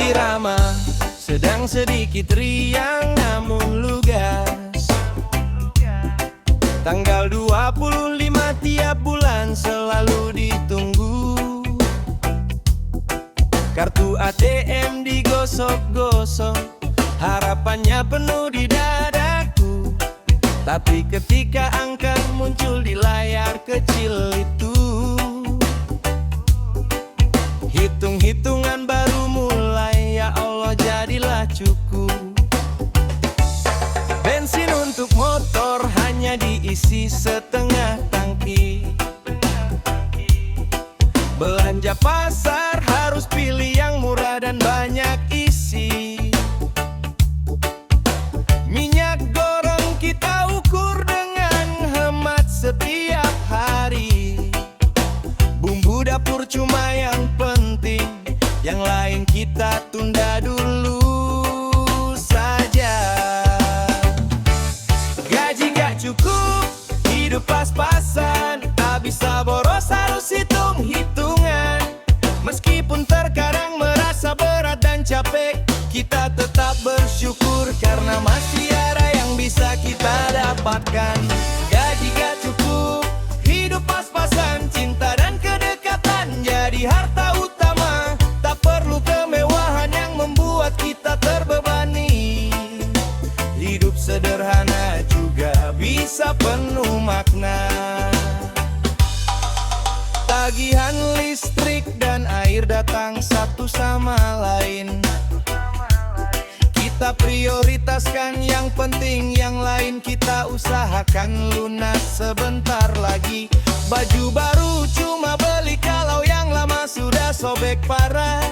Irama sedang sedikit riang namun lugas. Tanggal 25 tiap bulan selalu ditunggu. Kartu ATM digosok-gosok, harapannya penuh di dadaku. Tapi ketika angka muncul di layar kecil itu, hitung-hitungan baru mulai, ya Allah jadilah cukup. Bensin untuk motor hanya diisi setengah tangki. Belanja pasar harus pilih yang murah dan banyak isi. Minyak goreng kita ukur dengan hemat setiap hari. Bumbu dapur cuma yang penting, yang lain kita tunda dulu saja. Gaji gak cukup, hidup pas-pasan, tak bisa boros harus hitung-hitungan. Meskipun terkadang merasa berat dan capek, kita tetap bersyukur karena masih ada yang bisa kita dapatkan. Gaji gak cukup, hidup pas-pasan, cinta dan kedekatan jadi harta utama. Tak perlu kemewahan yang membuat kita terbebani. Hidup sederhana juga bisa penuh makna. Tagihan listrik dan air datang satu sama lain. Kita prioritaskan yang penting, yang lain kita usahakan lunas sebentar lagi. Baju baru cuma beli kalau yang lama sudah sobek parah.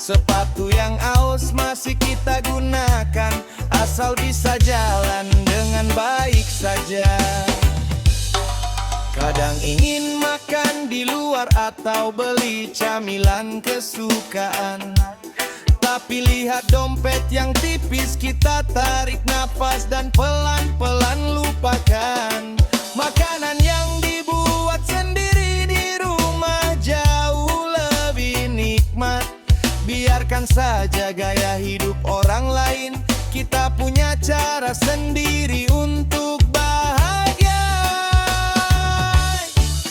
Sepatu yang aus masih kita gunakan, asal bisa jalan dengan baik saja. Kadang ingin makan di luar atau beli camilan kesukaan, tapi lihat dompet yang tipis, kita tarik nafas dan pelan-pelan lupakan. Makanan yang dibuat sendiri di rumah jauh lebih nikmat. Biarkan saja gaya hidup orang lain, kita punya cara sendiri untuk bahagia.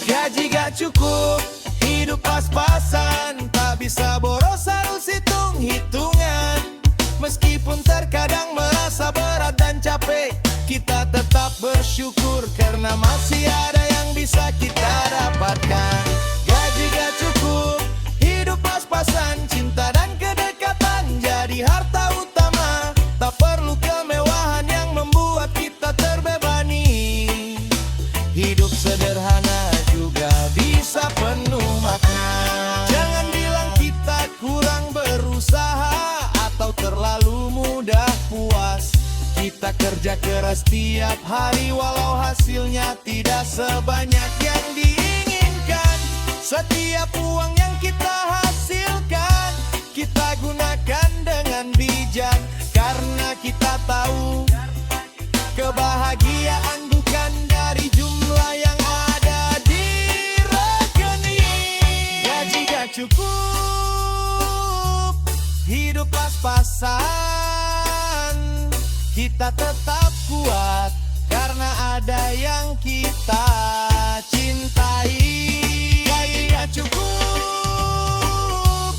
Gaji gak cukup, hidup pas-pasan, tak bisa boros harus hitung-hitungan. Meskipun terkadang merasa berat dan capek, kita tetap bersyukur karena masih ada yang bisa kita dapatkan. Gaji gak cukup, hidup pas-pasan, cinta dan kedekatan jadi harta utama. Tak perlu kemewahan yang membuat kita terbebani. Hidup sederhana juga bisa penuh makna. Jangan bilang kita kurang berusaha atau terlalu mudah puas. Kita kerja keras tiap hari walau hasilnya tidak sebanyak yang diinginkan. Setiap uang yang kita hasilkan, kita gunakan dengan bijak. Karena kita tahu kebahagiaan bukan dari jumlah yang ada di rekening. Gaji gak cukup, hidup pas-pasan, kita tetap kuat karena ada yang kita cintai. Gaji gak cukup,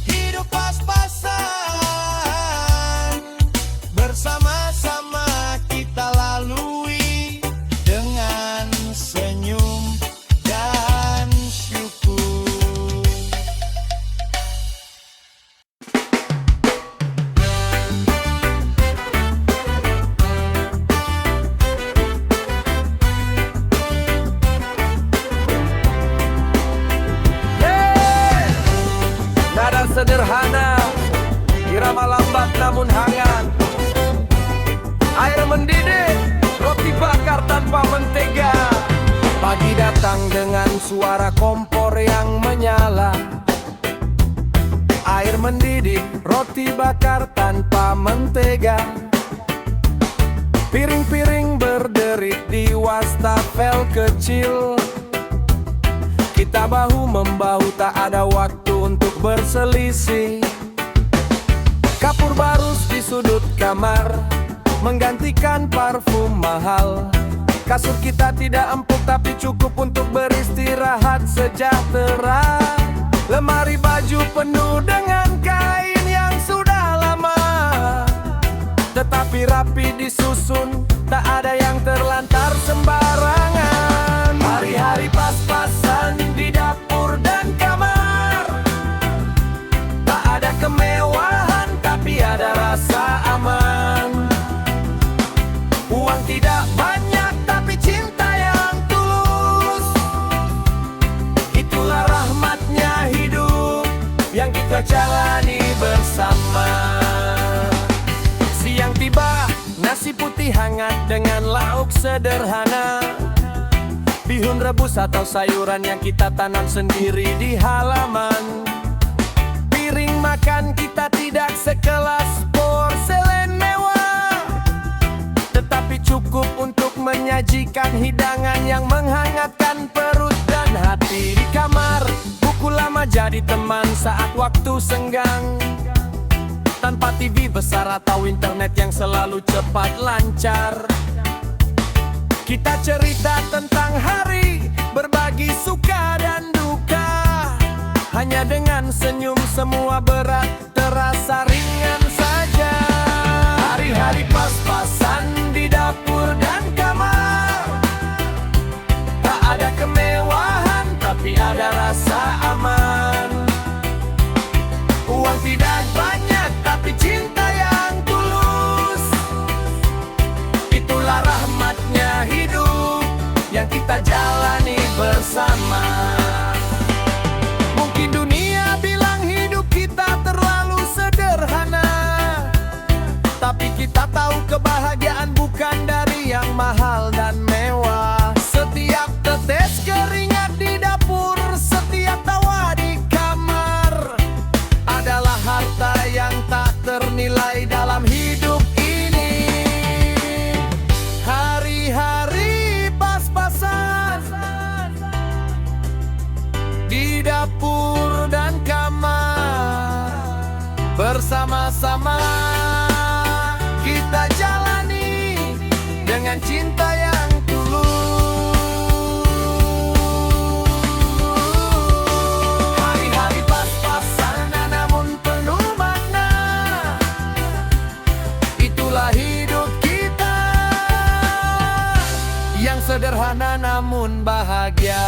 hidup pas-pasan, bersama-sama kita lalui dengan senyum dan syukur. Nada sederhana, irama lambat namun hangat. Air mendidih, roti bakar tanpa mentega. Pagi datang dengan suara kompor yang menyala. Air mendidih, roti bakar tanpa mentega. Piring-piring berderit di wastafel kecil. Kita bahu-membahu, tak ada waktu untuk bersama. berselisih. Kapur barus di sudut kamar menggantikan parfum mahal. Kasur kita tidak empuk tapi cukup untuk beristirahat sejahtera. Lemari baju penuh dengan kain yang sudah lama, tetapi rapi disusun, tak ada yang terlantar sembarangan. Hari-hari pas-pasan di dapur dan kamar, tak ada kemewahan tapi ada rasa aman. Uang tidak banyak tapi cinta yang tulus, itulah rahmatnya hidup yang kita jalani bersama. Siang tiba, nasi putih hangat dengan lauk sederhana, bihun rebus atau sayuran yang kita tanam sendiri di halaman. Piring makan kita tidak sekelas porselen mewah, tetapi cukup untuk menyajikan hidangan yang menghangatkan perut dan hati. Di kamar, buku lama jadi teman saat waktu senggang, tanpa TV besar atau internet yang selalu cepat lancar. Kita cerita tentang hari, berbagi suka dan duka, hanya dengan senyum semua berat terasa ringan saja. Hari-hari pas-pasan di dapur dan kamar, tak ada kemewahan tapi ada rasa aman. Uang tidak banyak tapi cinta yang tulus, itulah rahmatnya hidup yang kita jalani bersama. Mungkin dunia bilang hidup kita terlalu sederhana, tapi kita tahu kebahagiaan bukan dari yang mahal dan mewah. Setiap tetes keringat di dapur, setiap tawa di kamar adalah harta yang tak ternilai dalam hidup ini. Hari-hari pas-pasan di dapur dan kamar, bersama-sama kita jalani dengan cinta yang tulus. Hari-hari pas-pasan namun penuh makna, itulah hidup kita yang sederhana namun bahagia.